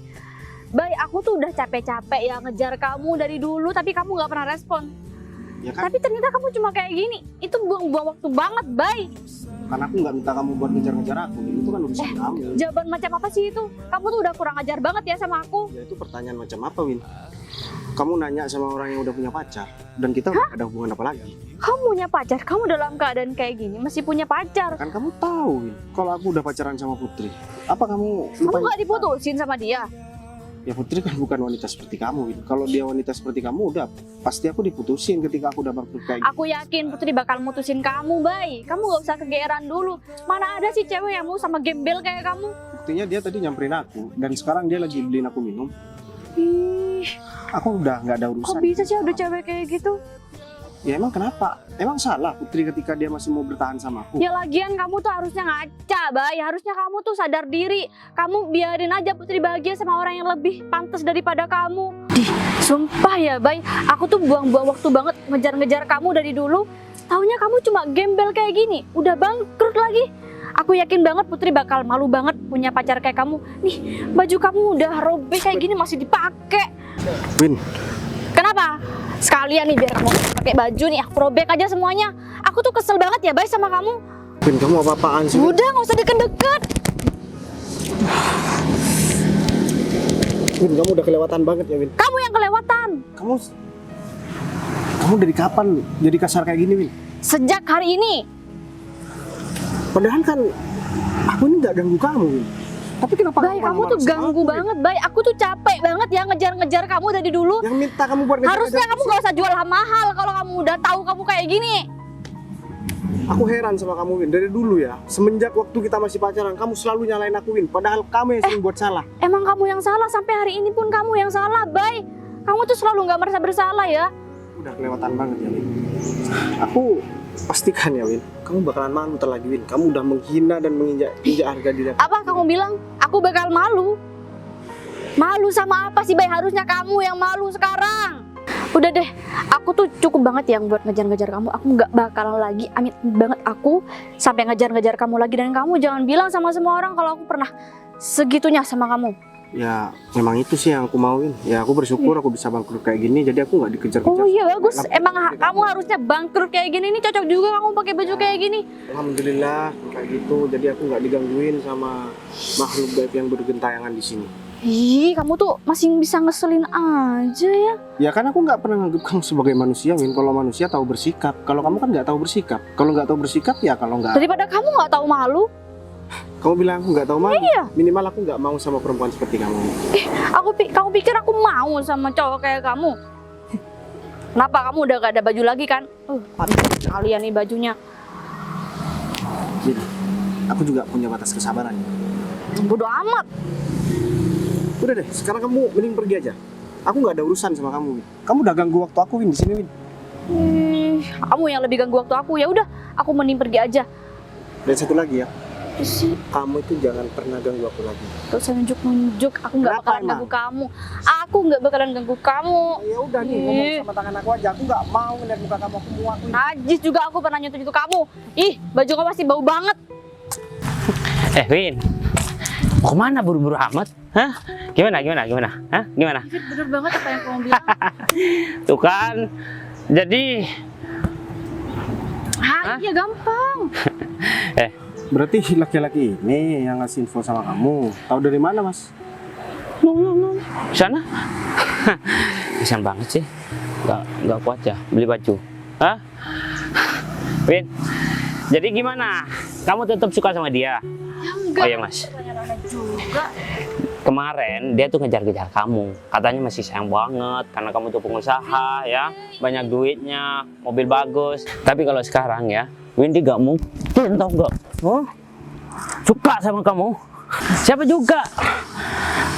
Bay, aku tuh udah capek-capek ya ngejar kamu dari dulu, tapi kamu nggak pernah respon. Ya kan? Tapi ternyata kamu cuma kayak gini. Itu buang-buang waktu banget, Bay. Karena aku nggak minta kamu buat ngejar-ngejar aku. Itu kan urusan kamu. Jawaban macam apa sih itu? Kamu tuh udah kurang ajar banget ya sama aku. Ya itu pertanyaan macam apa, Win? Kamu nanya sama orang yang udah punya pacar dan kita nggak ada hubungan apa lagi. Kamu punya pacar, kamu dalam keadaan kayak gini masih punya pacar. Kan kamu tahu, Win, kalau aku udah pacaran sama Putri. Apa kamu Kamu lupa? nggak diputusin sama dia? Ya Putri kan bukan wanita seperti kamu, Win. Kalau dia wanita seperti kamu, udah pasti aku diputusin ketika aku udah bangkrut kayak gitu. Aku yakin Putri bakal mutusin kamu, Bay. Kamu gak usah kegeeran dulu. Mana ada sih cewek yang mau sama gembel kayak kamu? Buktinya dia tadi nyamperin aku dan sekarang dia lagi beliin aku minum. Ih, Aku udah nggak ada kok urusan. bisa sih ada cewek kayak gitu? Ya emang kenapa? Emang salah Putri ketika dia masih mau bertahan sama aku? Ya lagian kamu tuh harusnya ngaca, Bay. Harusnya kamu tuh sadar diri. Kamu biarin aja Putri bahagia sama orang yang lebih pantas daripada kamu. Sumpah ya, Bay. Aku tuh buang-buang waktu banget ngejar-ngejar kamu dari dulu. Taunya kamu cuma gembel kayak gini, udah bangkrut lagi. Aku yakin banget Putri bakal malu banget punya pacar kayak kamu. Nih, baju kamu udah robek kayak gini masih dipakai. Win, Kenapa? Sekalian nih biar kamu pakai baju nih, aku robek aja semuanya. Aku tuh kesel banget ya, Bay, sama kamu. Win, kamu apa-apaan sih? Win? Udah, nggak usah deket-deket. Win, kamu udah kelewatan banget ya, Win. Kamu yang kelewatan. Kamu dari kapan jadi kasar kayak gini, Win? Sejak hari ini. Padahal kan aku ini nggak ganggu kamu, Win. Tapi kenapa Bay, kamu tuh ganggu banget, Bay. Aku tuh capek banget ya ngejar-ngejar kamu dari dulu. Yang minta kamu buat ngejar-ngejar Harusnya kamu gak usah jual mahal kalau kamu udah tahu kamu kayak gini. Aku heran sama kamu, Win. Dari dulu ya, semenjak waktu kita masih pacaran, kamu selalu nyalain aku, Win. Padahal kamu yang sering buat salah. Emang kamu yang salah, sampai hari ini pun kamu yang salah, Bay. Kamu tuh selalu gak merasa bersalah ya. Udah kelewatan banget ya, Win. Aku pastikan ya, Win, kamu bakalan malu ntar lagi, Win. Kamu udah menghina dan menginjak harga diri aku. Apa kamu bilang? Aku bakal malu? Malu sama apa sih, Bay? Harusnya kamu yang malu sekarang. Udah deh, aku tuh cukup banget yang buat ngejar-ngejar kamu. Aku nggak bakalan lagi, amit banget aku sampai ngejar-ngejar kamu lagi. Dan kamu jangan bilang sama semua orang kalau aku pernah segitunya sama kamu. Ya, memang itu sih yang aku mauin. Ya, aku bersyukur aku bisa bangkrut kayak gini, jadi aku nggak dikejar-kejar. Oh iya bagus, Kenapa? emang kamu harusnya bangkrut kayak gini. Ini cocok juga kamu pakai baju kayak gini. Alhamdulillah kayak gitu, jadi aku nggak digangguin sama makhluk gaib yang bergentayangan di sini. Ih, kamu tuh masih bisa ngeselin aja ya. Ya kan aku nggak pernah nganggap kamu sebagai manusia, Win. Kalau manusia tahu bersikap, kalau kamu kan nggak tahu bersikap. Kalau nggak tahu bersikap ya kalau nggak. Daripada kamu nggak tahu malu. Kamu bilang aku nggak tahu malu. Iya. Minimal aku nggak mau sama perempuan seperti kamu. Kamu pikir aku mau sama cowok kayak kamu? Kenapa kamu udah gak ada baju lagi kan? Habis kalian nih bajunya. Win, aku juga punya batas kesabaran. Bodoh amat. Udah deh, sekarang kamu mending pergi aja. Aku nggak ada urusan sama kamu, Win. Kamu udah ganggu waktu aku, Win, di sini, Win. Kamu yang lebih ganggu waktu aku. Ya udah, aku mending pergi aja. Dan satu lagi ya, Sih, kamu itu jangan pernah ganggu aku lagi. gak usah nunjuk-nunjuk. Aku nggak Kenapa bakalan emang? ganggu kamu. Aku nggak bakalan ganggu kamu. Ya udah nih, ngomong sama tangan aku aja. Aku nggak mau ngeliat muka kamu, aku muak, Win. Najis juga aku pernah nyentuh-nyentuh kamu. Ih, baju kamu masih bau banget. Win, mau kemana buru-buru amat? Hah? Gimana? Hah? Gimana? Bener banget apa yang kamu bilang. Tuh kan, jadi Iya gampang. Berarti laki-laki ini yang ngasih info sama kamu. Tahu dari mana, Mas? sana? Kasian banget sih, nggak kuat ya beli baju. Hah? Win, jadi gimana? Kamu tetap suka sama dia? Ya enggak. Oh iya Mas. Juga. Kemarin dia tuh ngejar-ngejar kamu, katanya masih sayang banget karena kamu tuh pengusaha ya, banyak duitnya, mobil bagus. Tapi kalau sekarang ya, Windy gak mungkin, tau gak? Suka sama kamu. Siapa juga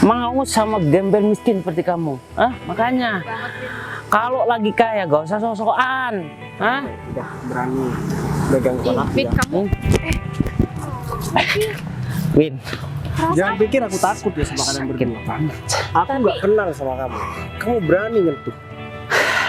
mau sama gembel miskin seperti kamu? Makanya kalau lagi kaya gak usah sok-sokan. Udah berani pegang aku Fit, ya. kamu. Win, Jangan pikir aku takut ya sama kalian berdua. Aku nggak kenal sama kamu. Kamu berani nyentuh.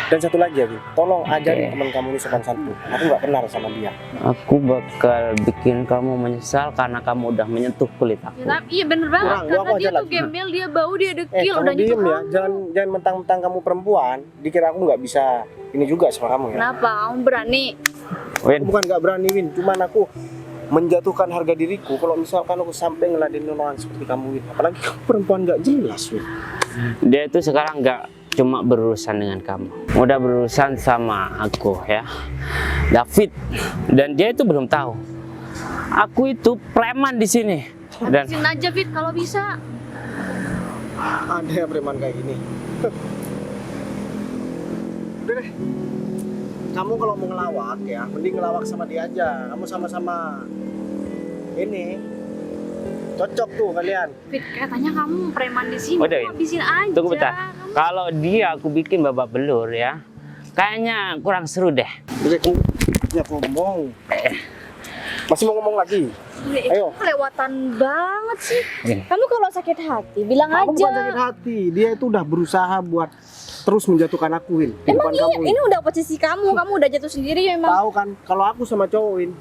Dan satu lagi ya, Win. Tolong ajarin teman kamu ini sopan santun. Aku nggak kenal sama dia. aku bakal bikin kamu menyesal karena kamu udah menyentuh kulit aku. Ya, iya bener banget, Kurang, karena aku dia aja tuh lagi. gembel, dia bau, dia dekil, Kamu udah diem nyentuh ya. kamu. Jangan mentang-mentang kamu perempuan. Dikira aku nggak bisa ini juga sama kamu ya. Kenapa? Kamu berani? Win, Bukan nggak berani, Win. Cuman aku menjatuhkan harga diriku kalau misalkan aku sampai ngeladenin orang seperti kamu, Win. Apalagi kamu perempuan nggak jelas, Win. dia itu sekarang nggak cuma berurusan dengan kamu, udah berurusan sama aku ya, David. Dan dia itu belum tahu aku itu preman di sini. Dan Habisin aja Fit kalau bisa. Ada ya preman kayak gini. Udah deh. Kamu kalau mau ngelawak ya, mending ngelawak sama dia aja. Kamu sama-sama ini cocok tuh kalian. Fit, katanya kamu preman di sini. Udah, Win. Habisin aja. tunggu bentar, kalau dia aku bikin babak belur ya, kayaknya kurang seru deh. Udah aku ya ngomong. Masih mau ngomong lagi? Ayo. Kelewatan banget sih. Win. Kamu kalau sakit hati bilang Kamu aja. bukan sakit hati. Dia itu udah berusaha buat terus menjatuhkan aku, Win. Di Emang depan kamu, Win. ini udah posisi kamu udah jatuh sendiri emang. Tahu kan, kalau aku sama cowok, Win,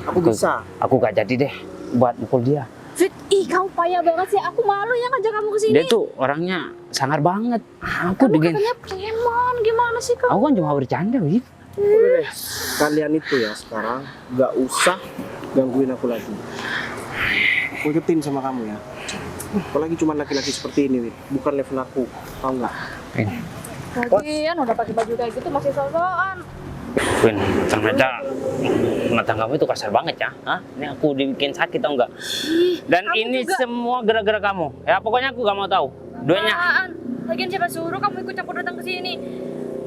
aku bisa. Aku gak jadi deh buat mukul dia. Fit, ih kamu payah banget sih. Aku malu ya ngajak kamu ke sini. Dia tuh orangnya sangar banget. Aku Kamu dengan katanya preman, gimana sih kamu? aku kan cuma bercanda, Win. Udah deh, kalian itu ya sekarang nggak usah gangguin aku lagi. Aku ingetin sama kamu ya. Apalagi cuma laki-laki seperti ini, Win. Bukan level aku, tau nggak? Win, Lagian udah pakai baju kayak gitu masih sosokan. Win, ternyata mata kamu itu kasar banget ya. Hah? Ini aku dibikin sakit tau nggak? Dan kamu ini juga. semua gara-gara kamu. Ya pokoknya aku gak mau tahu. Duanya. Apaan? Lagian siapa suruh kamu ikut campur datang ke sini?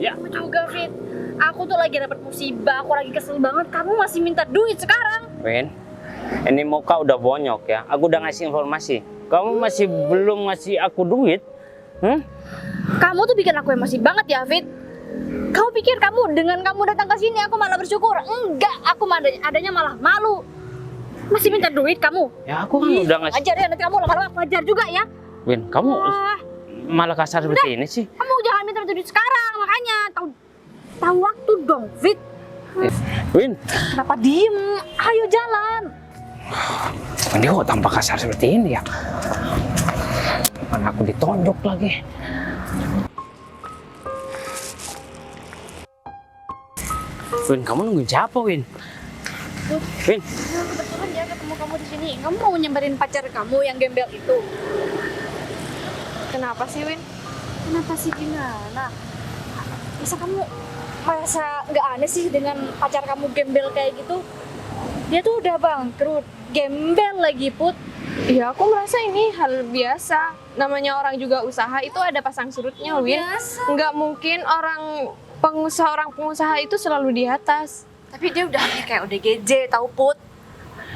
Ya. Kamu juga, Fit. Aku tuh lagi dapat musibah, aku lagi kesel banget. Kamu masih minta duit sekarang. Win, ini muka udah bonyok ya. Aku udah ngasih informasi. Kamu masih belum ngasih aku duit? Kamu tuh bikin aku emosi banget ya, Fit. Kamu pikir kamu dengan kamu datang ke sini aku malah bersyukur? Enggak, aku adanya malah malu. Masih minta duit kamu? Ya aku kan udah ngasih. Ajar ya nanti kamu lama-lama ajar juga ya. Win, kamu Wah, malah kasar seperti ini sih. kamu jangan minta duit sekarang, makanya tahu waktu dong, Fit. Win, Kenapa diem? Ayo jalan. ini kok tampak kasar seperti ini ya? Mana aku ditonjok lagi. Win, kamu nungguin siapa, Win? Win, Kebetulan ya ketemu kamu di sini. Kamu mau nyamperin pacar kamu yang gembel itu? Kenapa sih, Win? Kenapa sih gimana? Masa kamu merasa nggak aneh sih dengan pacar kamu gembel kayak gitu? Dia tuh udah bangkrut, gembel lagi Put. Ya aku merasa ini hal biasa. Namanya orang juga usaha itu ada pasang surutnya, Win. Nggak mungkin orang pengusaha itu selalu di atas. Tapi dia udah kayak udah geje, tahu Put?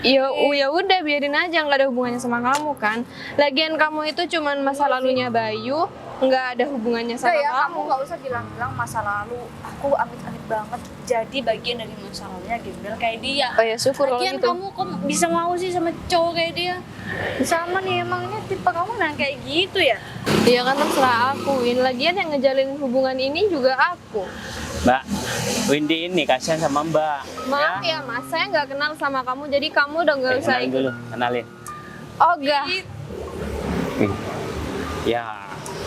Ya udah biarin aja, nggak ada hubungannya sama kamu kan. Lagian kamu itu cuman masa lalunya Bayu, nggak ada hubungannya sama Udah ya, kamu kamu. nggak usah bilang-bilang masa lalu. Aku amit-amit banget jadi bagian dari masa lalunya gembel kayak dia. Oh ya syukur kalau Lagian gitu. kamu kok bisa mau sih sama cowok kayak dia? Sama nih emangnya tipe kamu yang kayak gitu ya? Iya kan terserah aku, Win. Lagian yang ngejalin hubungan ini juga aku. Mbak, Windy ini kasihan sama Mbak. Maaf ya Mas, saya nggak kenal sama kamu, jadi kamu udah nggak usah Kenalin ikut. dulu, kenalin. Oh enggak. Win. Ya,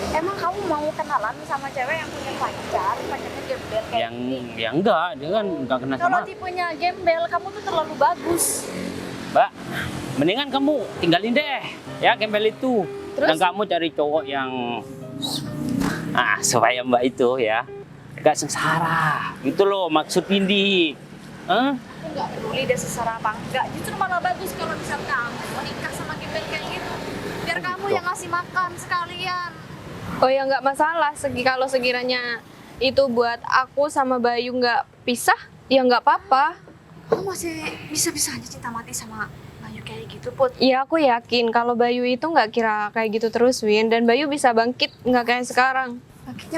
Emang kamu mau kenalan sama cewek yang punya pacarnya gembel kayak yang gini? ya enggak, dia kan enggak kenal sama. Kalau tipenya gembel, kamu tuh terlalu bagus. Mbak, mendingan kamu tinggalin deh ya gembel itu. Terus? Dan kamu cari cowok yang supaya Mbak itu ya gak sengsara. Gitu loh maksud Windy. Hah? Aku nggak peduli dia sesara apa enggak. Justru malah bagus kalau misal kamu menikah sama gembel kayak gitu. Biar kamu yang ngasih makan sekalian. Oh ya nggak masalah, kalau sekiranya itu buat aku sama Bayu nggak pisah, ya nggak apa-apa. Kamu masih bisa-bisanya cinta mati sama Bayu kayak gitu, Put. Ya aku yakin kalau Bayu itu nggak kira kayak gitu terus, Win. Dan Bayu bisa bangkit nggak kayak sekarang.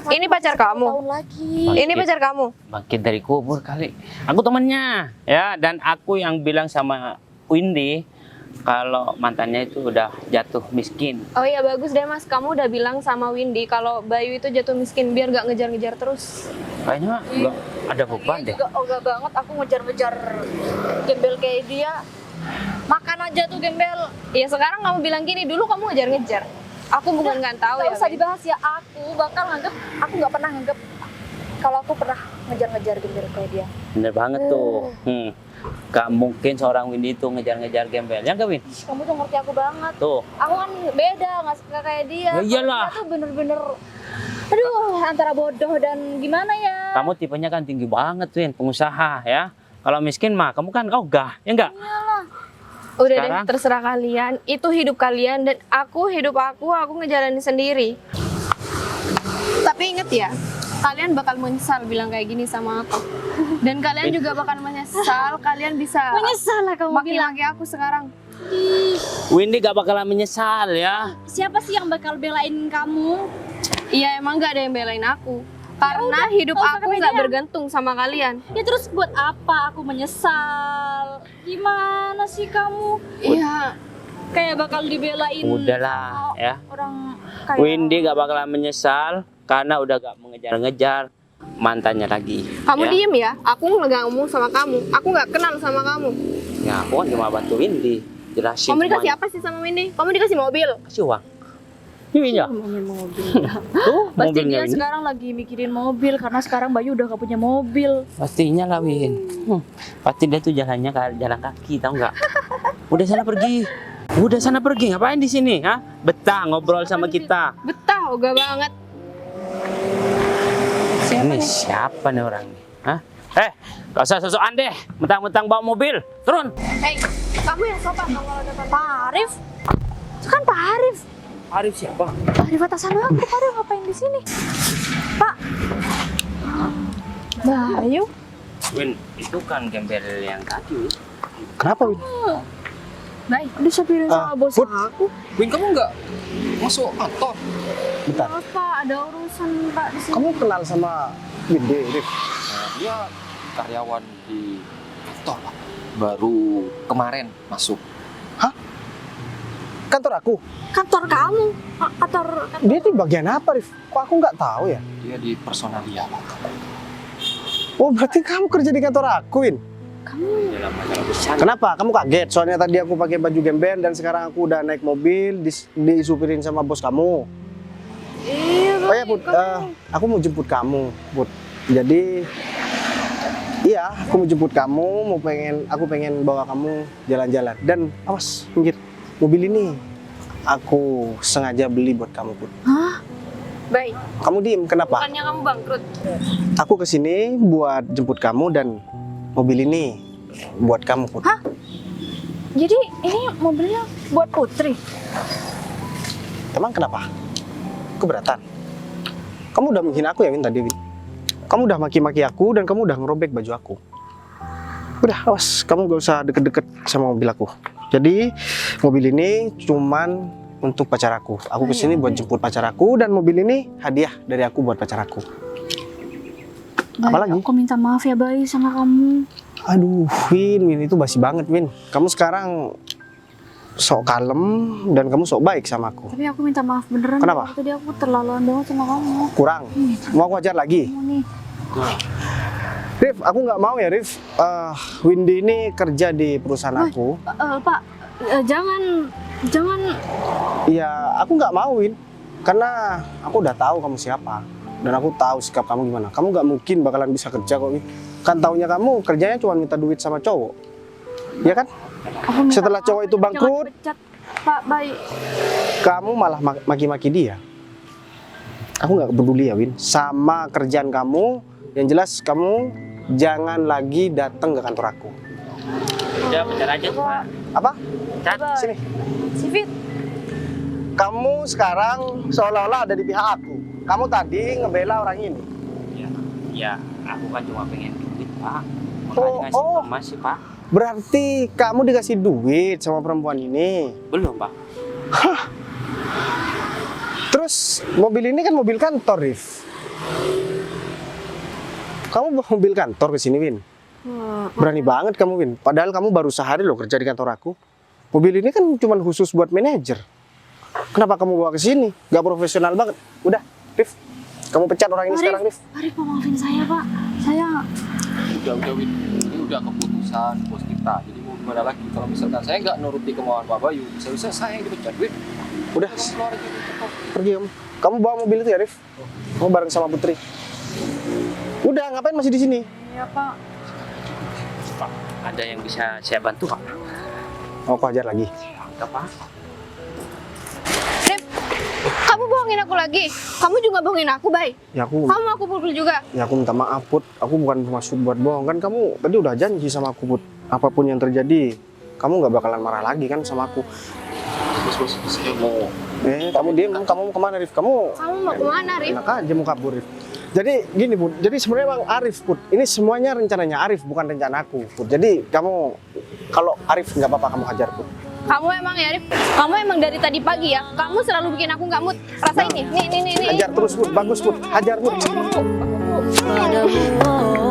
Ini pacar kamu? Tahun lagi. Ini pacar kamu? Bangkit dari kubur kali. Aku temannya ya, dan aku yang bilang sama Windy kalau mantannya itu udah jatuh miskin. Oh iya bagus deh Mas, kamu udah bilang sama Windy kalau Bayu itu jatuh miskin biar nggak ngejar-ngejar terus. Kayaknya nggak ada beban deh. Juga ogah banget aku ngejar-ngejar gembel kayak dia. Makan aja tuh gembel. Ya sekarang kamu bilang gini, dulu kamu ngejar-ngejar. Aku bukan nggak tahu Nggak ya. usah Win. dibahas ya. Aku nggak pernah nganggep kalau aku pernah ngejar-ngejar gembel kayak dia. Bener banget tuh. Gak mungkin seorang Windy itu ngejar-ngejar gembel. Ya nggak, Win? Ih, kamu tuh ngerti aku banget. Tuh. Aku kan beda, nggak kayak dia. Ya iyalah. Kalau dia tuh bener-bener, aduh, antara bodoh dan gimana ya. Kamu tipenya kan tinggi banget, Win, pengusaha ya. Kalau miskin mah kamu kan ogah, ya enggak? Udah Sekarang? deh, terserah kalian. Itu hidup kalian dan hidup aku ngejalanin sendiri. Tapi inget ya, kalian bakal menyesal bilang kayak gini sama aku. Dan kalian juga bakal menyesal, kalian bisa Menyesal lah kamu bilang. maki-maki aku sekarang. Windy gak bakalan menyesal ya. Siapa sih yang bakal belain kamu? Iya emang gak ada yang belain aku. Karena hidup nggak usah aku nggak kepedean. bergantung sama kalian. Ya terus buat apa aku menyesal? Gimana sih kamu? Iya, Kayak bakal dibelain Udahlah sama ya. orang Windy gak bakalan menyesal karena udah gak mengejar-ngejar mantannya lagi. Kamu ya. diem ya, aku nggak ngomong sama kamu. Aku nggak kenal sama kamu. Ya, aku kan cuma bantu Windy jelasin. Kamu dikasih semuanya. apa sih sama Windy? Kamu dikasih mobil. Kasih uang. Ini ya. Ngomongin mobil. Tuh, Pasti mobilnya dia Windy. sekarang lagi mikirin mobil karena sekarang Bayu udah gak punya mobil. Pastinya lah Win. Pasti dia tuh jalannya kayak jalan kaki, tahu nggak? Udah sana pergi. Udah sana pergi. Ngapain di sini? Hah? Betah ngobrol sama kita. Betah, ogah banget. Ini siapa nih orang nih? Hah? Gak usah sosokan deh. Mentang-mentang bawa mobil. Turun. Hei, kamu yang sopan dong kalau depan. Pak Arif? Itu kan Pak Arif. Arif siapa? Pak Arif atasan aku. Pak Arif ngapain di sini? Pak. Bayu? Win, itu kan gembel yang tadi. Win. Kenapa, Win? Baik. Disapirin sama bos Put. aku. Win, kamu nggak masuk kantor? Bentar. Maaf Pak, ada urusan Pak di sini. Kamu kenal sama Windy, Rif? Dia karyawan di kantor, Pak. Baru kemarin masuk. Kantor aku? Kantor kamu? Kantor Dia di bagian apa, Rif? Kok aku nggak tahu ya? Dia di personalia, Pak. Oh, berarti kamu kerja di kantor aku, Win? Dalam masalah besar. Kenapa? Kamu kaget? Soalnya tadi aku pakai baju gembel dan sekarang aku udah naik mobil, disupirin sama bos kamu. Iya, Oh ya, Put, aku mau jemput kamu, Put. Jadi, iya, aku mau jemput kamu, aku pengen bawa kamu jalan-jalan. Dan awas, minggir. Mobil ini aku sengaja beli buat kamu, Put. Baik. Kamu diem, kenapa? Bukannya kamu bangkrut. Aku kesini buat jemput kamu dan mobil ini buat kamu, Put. Jadi ini mobilnya buat Putri. Emang kenapa? Keberatan? Kamu udah menghina aku ya, Win, tadi, Win? Kamu udah maki-maki aku dan kamu udah ngerobek baju aku. Udah, awas, kamu gak usah deket-deket sama mobil aku. Jadi, mobil ini cuman untuk pacar aku. Aku kesini buat jemput pacar aku dan mobil ini hadiah dari aku buat pacar aku. Apalagi? Aku minta maaf ya Bayu sama kamu. Aduh, Win itu basi banget, Win. Kamu sekarang sok kalem dan kamu sok baik sama aku. Tapi aku minta maaf beneran. Kenapa? Tadi aku terlaluan banget sama kamu. Kurang. Mau aku ajar lagi? Kamu nih. Rif, aku nggak mau ya, Rif. Windy ini kerja di perusahaan aku. Pak, jangan. Iya, aku nggak mau, Win. Karena aku udah tahu kamu siapa. Dan aku tahu sikap kamu gimana. Kamu nggak mungkin bakalan bisa kerja kok, Win. Kan taunya kamu kerjanya cuma minta duit sama cowok. Iya kan? Aku minta Setelah maaf, cowok itu jangan bangkrut, dipecat. Pak, Bayu. kamu malah maki-maki dia. Aku nggak peduli ya, Win. Sama kerjaan kamu, yang jelas kamu jangan lagi datang ke kantor aku. Udah, bentar aja tuh, Pak. Apa? Cat. Sini. Sivit. Kamu sekarang seolah-olah ada di pihak aku. Kamu tadi ngebela orang ini. Ya, aku kan cuma pengen duit, Pak. Oh, Makanya ngasih oh. informasi, Pak. Berarti kamu dikasih duit sama perempuan ini. Belum, Pak. Terus mobil ini kan mobil kantor, Rif. Kamu bawa mobil kantor ke sini, Win. Berani banget kamu, Win. Padahal kamu baru sehari loh kerja di kantor aku. Mobil ini kan cuma khusus buat manajer. Kenapa kamu bawa ke sini? Gak profesional banget. Udah, Rif. Kamu pecat orang ini Arif. sekarang, Rif. Arif, maafin saya Pak. Saya Udah, Win. Ini udah keputusan bos kita. Jadi mau gimana lagi? Kalau misalkan saya nggak nuruti kemauan Pak Bayu, bisa-bisa saya yang dipecat, Win. Udah, Kamu keluar aja dari kantor. pergi kamu. Kamu bawa mobil itu ya, Rif. Kamu bareng sama Putri. Udah, ngapain masih di sini? ya Pak. Pak, ada yang bisa saya bantu, Pak? Mau aku ajar lagi. Enggak, Pak. Rif, kamu bohongin aku lagi. Kamu juga bohongin aku, Bay. Ya aku Kamu pukul juga. Ya aku minta maaf, Put. Aku bukan bermaksud buat bohong. Kan kamu tadi udah janji sama aku, Put. Apapun yang terjadi, kamu nggak bakalan marah lagi kan sama aku. Bos, saya mau Kamu diem. Kamu mau kemana, Rif? Kamu Kamu mau kemana, Rif? enak aja mau kabur, Rif. Jadi gini, Put. Jadi sebenarnya Bang Arif, Put. Ini semuanya rencananya Arif, bukan rencana aku, Put. Jadi kamu, kalau Arif nggak apa-apa kamu hajar, Put. Kamu emang ya, Rif? Kamu emang dari tadi pagi ya? Kamu selalu bikin aku nggak mood. Rasain nih. Nih. Hajar terus, Put. Bagus, Put. Hajar, Put. Aku